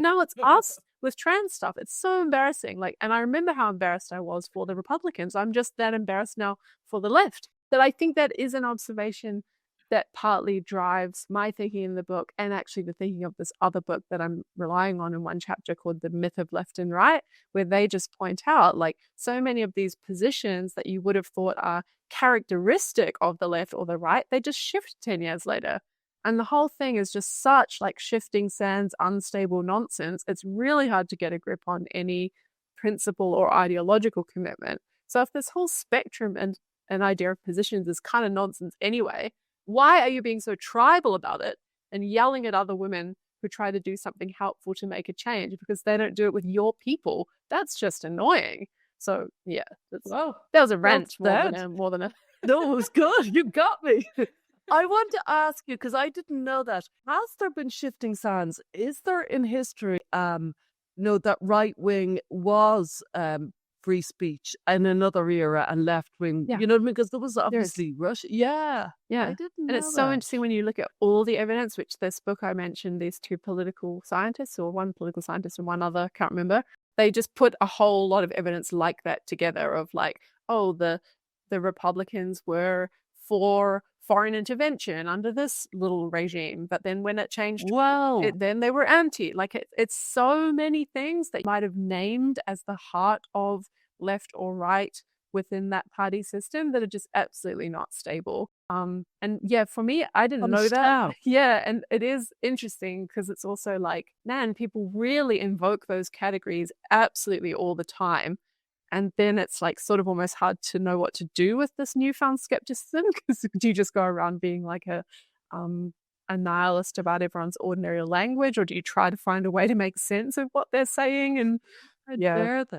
No, it's us with trans stuff. It's so embarrassing. Like, and I remember how embarrassed I was for the Republicans. I'm just that embarrassed now for the left. That I think that is an observation that partly drives my thinking in the book, and actually the thinking of this other book that I'm relying on in one chapter called The Myth of Left and Right, where they just point out like so many of these positions that you would have thought are characteristic of the left or the right, they just shift 10 years later. And the whole thing is just such like shifting sands, unstable nonsense. It's really hard to get a grip on any principle or ideological commitment. So if this whole spectrum and an idea of positions is kind of nonsense anyway, why are you being so tribal about it and yelling at other women who try to do something helpful to make a change because they don't do it with your people? That's just annoying. So yeah, that was a rant more than a. No, it was good. You got me. I want to ask you, because I didn't know that. Has there been shifting sands? Is there in history, that right wing was free speech in another era and left wing? Yeah. You know what I mean? Because there was obviously Russia. Yeah. Yeah. I didn't know and it's so interesting when you look at all the evidence, which this book I mentioned, these two political scientists, or one political scientist and one other, can't remember. They just put a whole lot of evidence like that together of like, oh, the Republicans were for foreign intervention under this little regime, but then when it changed, then they were anti. Like it's so many things that you might have named as the heart of left or right within that party system that are just absolutely not stable. And yeah, for me, I didn't know that. Yeah, and it is interesting because it's also like, man, people really invoke those categories absolutely all the time. And then it's like sort of almost hard to know what to do with this newfound skepticism, because do you just go around being like a nihilist about everyone's ordinary language, or do you try to find a way to make sense of what they're saying? And how dare they?